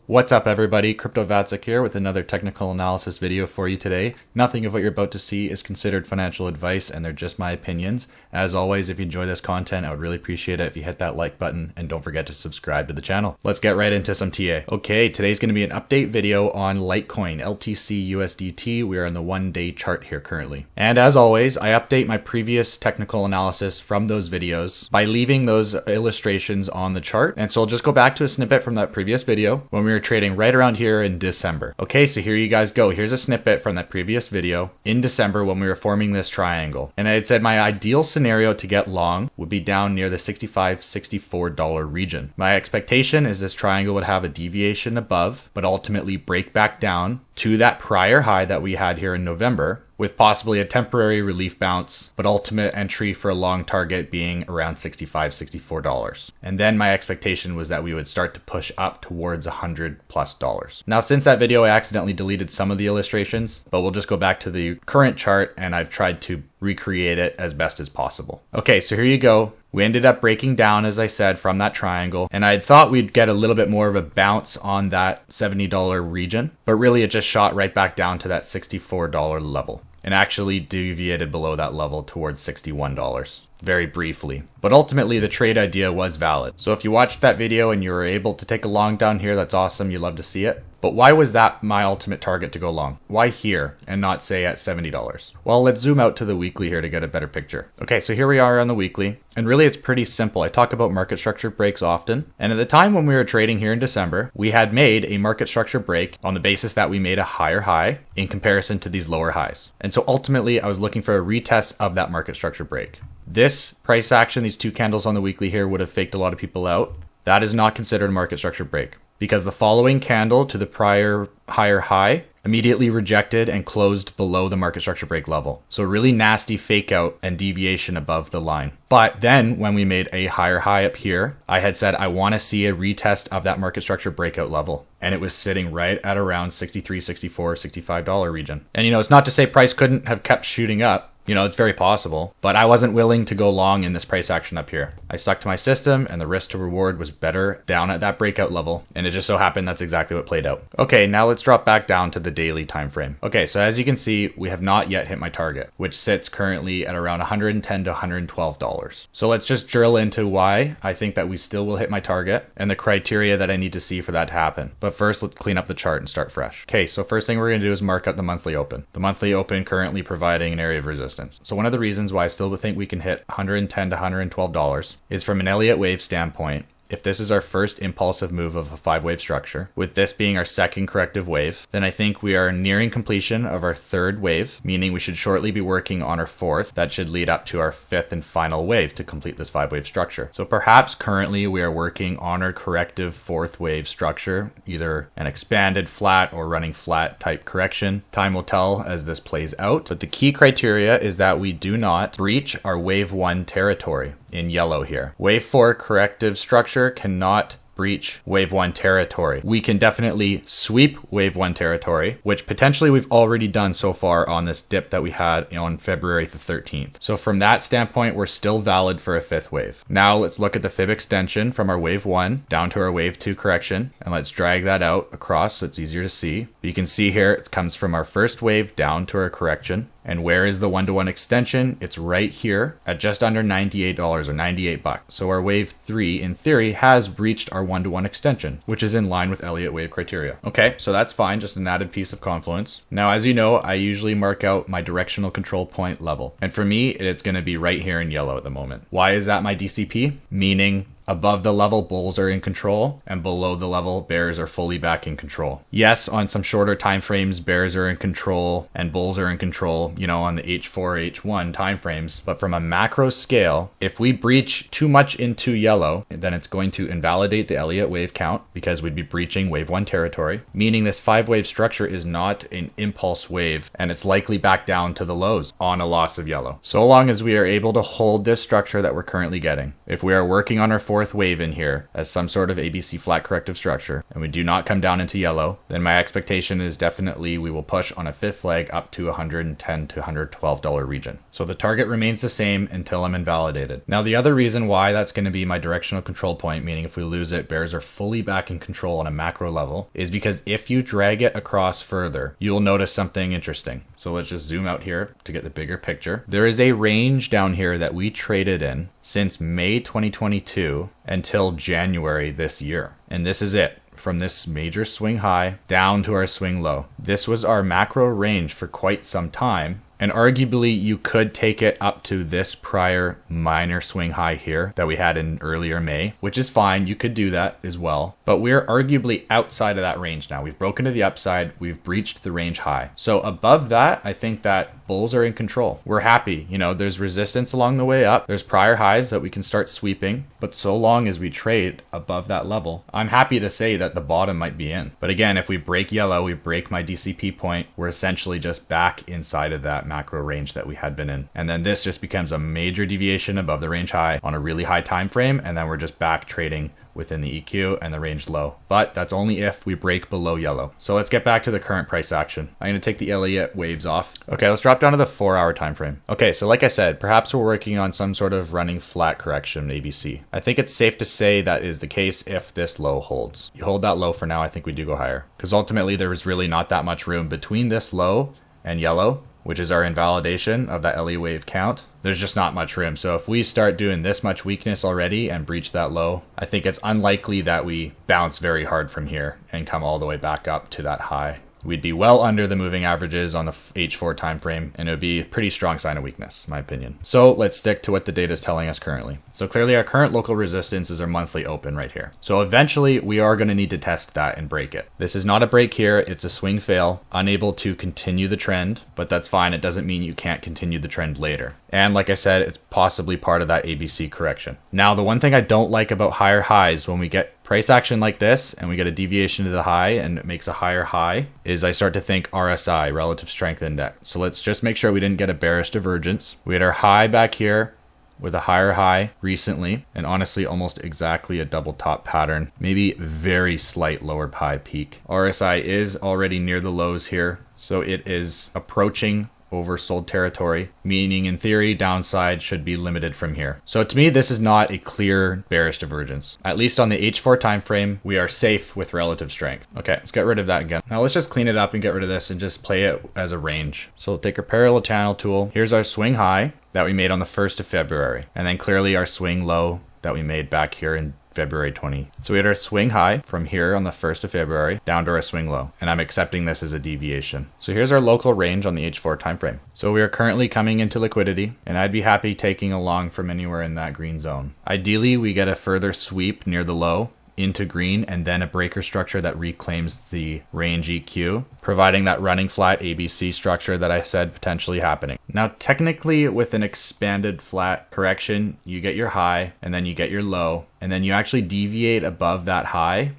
What's up everybody, CryptoVatsik here with another technical analysis video for you today. Nothing of what you're about to see is considered financial advice and they're just my opinions. As always, if you enjoy this content, I would really appreciate it if you hit that like button and don't forget to subscribe to the channel. Let's get right into some TA. Okay, today's going to be an update video on Litecoin, LTC USDT. We are on the 1 day chart here currently. And as always, I update my previous technical analysis from those videos by leaving those illustrations on the chart. And so I'll just go back to a snippet from that previous video when we were trading right around here in December. Okay, so here you guys go. Here's a snippet from that previous video in December when we were forming this triangle. And I had said my ideal scenario to get long would be down near the $65-$64 region. My expectation is this triangle would have a deviation above, but ultimately break back down to that prior high that we had here in November, with possibly a temporary relief bounce, but ultimate entry for a long target being around $65-$64. And then my expectation was that we would start to push up towards $100+. Now, since that video, I accidentally deleted some of the illustrations, but we'll just go back to the current chart and I've tried to recreate it as best as possible. Okay, so here you go. We ended up breaking down, as I said, from that triangle, and I had thought we'd get a little bit more of a bounce on that $70 region, but really it just shot right back down to that $64 level and actually deviated below that level towards $61 very briefly. But ultimately the trade idea was valid. So if you watched that video and you were able to take a long down here, that's awesome. You love to see it. But why was that my ultimate target to go long? Why here and not say at $70? Well, let's zoom out to the weekly here to get a better picture. Okay, so here we are on the weekly. And really it's pretty simple. I talk about market structure breaks often. And at the time when we were trading here in December, we had made a market structure break on the basis that we made a higher high in comparison to these lower highs. And so ultimately I was looking for a retest of that market structure break. This price action, these two candles on the weekly here, would have faked a lot of people out. That is not considered a market structure break because the following candle to the prior higher high immediately rejected and closed below the market structure break level. So a really nasty fake out and deviation above the line. But then when we made a higher high up here, I had said I want to see a retest of that market structure breakout level. And it was sitting right at around $63, $64, $65 region. And it's not to say price couldn't have kept shooting up. It's very possible, but I wasn't willing to go long in this price action up here. I stuck to my system and the risk to reward was better down at that breakout level. And it just so happened that's exactly what played out. Okay, now let's drop back down to the daily time frame. Okay, so as you can see, we have not yet hit my target, which sits currently at around $110 to $112. So let's just drill into why I think that we still will hit my target and the criteria that I need to see for that to happen. But first, let's clean up the chart and start fresh. Okay, so first thing we're going to do is mark out the monthly open. The monthly open currently providing an area of resistance. So one of the reasons why I still think we can hit $110 to $112 is from an Elliott wave standpoint. If this is our first impulsive move of a 5-wave structure, with this being our second corrective wave, then I think we are nearing completion of our third wave, meaning we should shortly be working on our fourth. That should lead up to our fifth and final wave to complete this 5-wave structure. So perhaps currently we are working on our corrective fourth wave structure, either an expanded flat or running flat type correction. Time will tell as this plays out, but the key criteria is that we do not breach our wave 1 territory. In yellow here. Wave 4 corrective structure cannot breach wave 1 territory. We can definitely sweep wave 1 territory, which potentially we've already done so far on this dip that we had on February the 13th. So from that standpoint, we're still valid for a fifth wave. Now let's look at the fib extension from our wave 1 down to our wave 2 correction, and let's drag that out across so it's easier to see. But you can see here it comes from our first wave down to our correction. And where is the 1-to-1 extension? It's right here at just under $98 or $98. So our wave 3 in theory has reached our 1-to-1 extension, which is in line with Elliott wave criteria. Okay, so that's fine, just an added piece of confluence. Now, as you know, I usually mark out my directional control point level. And for me, it's going to be right here in yellow at the moment. Why is that my DCP? Meaning above the level, bulls are in control, and below the level, bears are fully back in control. Yes, on some shorter time frames, bears are in control and bulls are in control, on the H4, H1 time frames. But from a macro scale, if we breach too much into yellow, then it's going to invalidate the Elliott wave count because we'd be breaching wave 1 territory, meaning this 5-wave structure is not an impulse wave and it's likely back down to the lows on a loss of yellow. So long as we are able to hold this structure that we're currently getting. If we are working on our fourth wave in here as some sort of ABC flat corrective structure, and we do not come down into yellow, then my expectation is definitely we will push on a fifth leg up to $110 to $112 region. So the target remains the same until I'm invalidated. Now, the other reason why that's going to be my directional control point, meaning if we lose it, bears are fully back in control on a macro level, is because if you drag it across further, you'll notice something interesting. So let's just zoom out here to get the bigger picture. There is a range down here that we traded in since May 2022 until January this year. And this is it. From this major swing high down to our swing low. This was our macro range for quite some time. And arguably you could take it up to this prior minor swing high here that we had in earlier May, which is fine. You could do that as well. But we're arguably outside of that range now. We've broken to the upside. We've breached the range high. So above that, I think that bulls are in control. We're happy. You know, there's resistance along the way up. There's prior highs that we can start sweeping. But so long as we trade above that level, I'm happy to say that the bottom might be in. But again, if we break yellow, we break my DCP point, we're essentially just back inside of that macro range that we had been in. And then this just becomes a major deviation above the range high on a really high time frame, and then we're just back trading within the EQ and the range low. But that's only if we break below yellow. So let's get back to the current price action. I'm going to take the Elliott waves off. Okay, let's drop down to the 4-hour time frame. Okay, so like I said, perhaps we're working on some sort of running flat correction ABC. I think it's safe to say that is the case if this low holds. You hold that low for now, I think we do go higher. Because ultimately there was really not that much room between this low and yellow, which is our invalidation of that LE wave count. There's just not much room. So if we start doing this much weakness already and breach that low, I think it's unlikely that we bounce very hard from here and come all the way back up to that high. We'd be well under the moving averages on the H4 time frame, and it would be a pretty strong sign of weakness, in my opinion. So let's stick to what the data is telling us currently. So clearly our current local resistance is our monthly open right here. So eventually we are going to need to test that and break it. This is not a break here. It's a swing fail, unable to continue the trend, but that's fine. It doesn't mean you can't continue the trend later. And like I said, it's possibly part of that ABC correction. Now, the one thing I don't like about higher highs when we get price action like this and we get a deviation to the high and it makes a higher high is I start to think RSI, relative strength index. So let's just make sure we didn't get a bearish divergence. We had our high back here with a higher high recently, and honestly almost exactly a double top pattern, maybe very slight lower high peak. RSI is already near the lows here, so it is approaching oversold territory, meaning in theory downside should be limited from here. So to me, this is not a clear bearish divergence. At least on the H4 time frame, we are safe with relative strength. Okay, let's get rid of that again. Now let's just clean it up and get rid of this and just play it as a range. So we'll take our parallel channel tool. Here's our swing high that we made on the 1st of February, and then clearly our swing low that we made back here in February 20. So we had our swing high from here on the 1st of February down to our swing low, and I'm accepting this as a deviation. So here's our local range on the H4 time frame. So we are currently coming into liquidity, and I'd be happy taking a long from anywhere in that green zone. Ideally, we get a further sweep near the low into green and then a breaker structure that reclaims the range EQ, providing that running flat ABC structure that I said potentially happening. Now, technically with an expanded flat correction, you get your high and then you get your low, and then you actually deviate above that high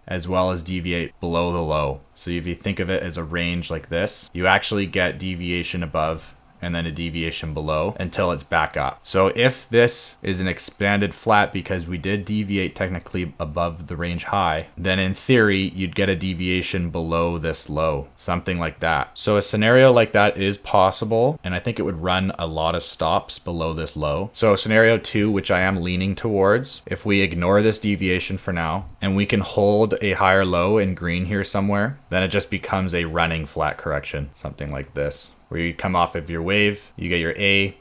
as well as deviate below the low. So if you think of it as a range like this, you actually get deviation above and then a deviation below until it's back up. So if this is an expanded flat because we did deviate technically above the range high, then in theory, you'd get a deviation below this low, something like that. So a scenario like that is possible, and I think it would run a lot of stops below this low. So scenario 2, which I am leaning towards, if we ignore this deviation for now, and we can hold a higher low in green here somewhere, then it just becomes a running flat correction, something like this, where you come off of your wave, you get your A,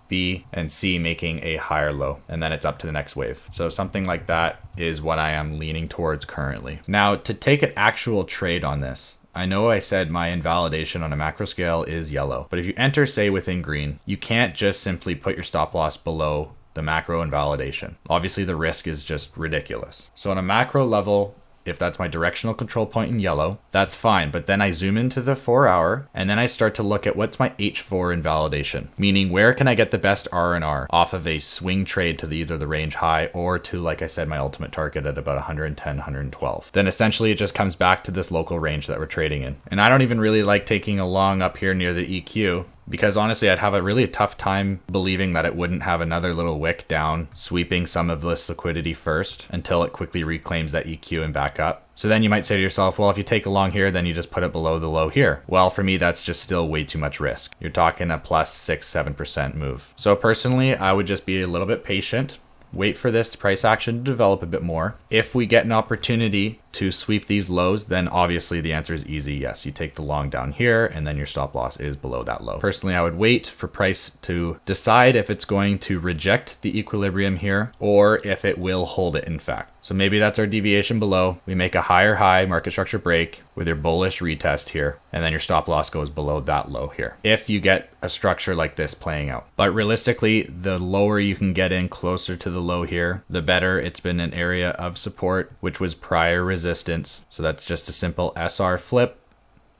B, and C making a higher low, and then it's up to the next wave. So something like that is what I am leaning towards currently. Now, to take an actual trade on this, I know I said my invalidation on a macro scale is yellow, but if you enter, say, within green, you can't just simply put your stop loss below the macro invalidation. Obviously, the risk is just ridiculous. So on a macro level, if that's my directional control point in yellow, that's fine. But then I zoom into the 4-hour and then I start to look at what's my H4 invalidation, meaning where can I get the best R&R off of a swing trade to either the range high or to, like I said, my ultimate target at about 110, 112. Then essentially it just comes back to this local range that we're trading in. And I don't even really like taking a long up here near the EQ because honestly, I'd have a really tough time believing that it wouldn't have another little wick down, sweeping some of this liquidity first until it quickly reclaims that EQ and back up. So then you might say to yourself, well, if you take a long here, then you just put it below the low here. Well, for me, that's just still way too much risk. You're talking a plus 6-7% move. So personally, I would just be a little bit patient. Wait for this price action to develop a bit more. If we get an opportunity to sweep these lows, then obviously the answer is easy. Yes, you take the long down here and then your stop loss is below that low. Personally, I would wait for price to decide if it's going to reject the equilibrium here or if it will hold it in fact. So maybe that's our deviation below. We make a higher high market structure break with your bullish retest here, and then your stop loss goes below that low here, if you get a structure like this playing out. But realistically, the lower you can get in closer to the low here, the better. It's been an area of support, which was prior resistance. So that's just a simple SR flip.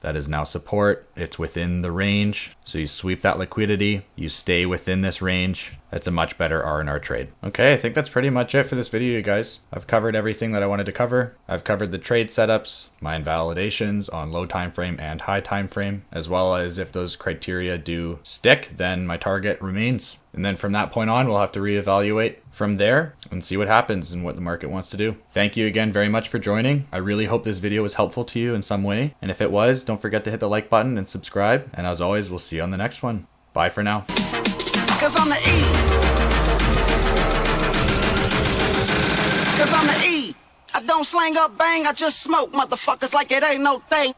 That is now support. It's within the range. So you sweep that liquidity, you stay within this range. That's a much better R&R trade. Okay, I think that's pretty much it for this video, you guys. I've covered everything that I wanted to cover. I've covered the trade setups, my invalidations on low time frame and high time frame, as well as if those criteria do stick, then my target remains. And then from that point on, we'll have to reevaluate from there and see what happens and what the market wants to do. Thank you again very much for joining. I really hope this video was helpful to you in some way. And if it was, don't forget to hit the like button and subscribe. And as always, we'll see you on the next one. Bye for now. Cause I'm the E. Cause I'm the E. I don't slang up bang, I just smoke motherfuckers like it ain't no thing.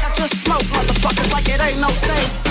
I just smoke motherfuckers like it ain't no thing.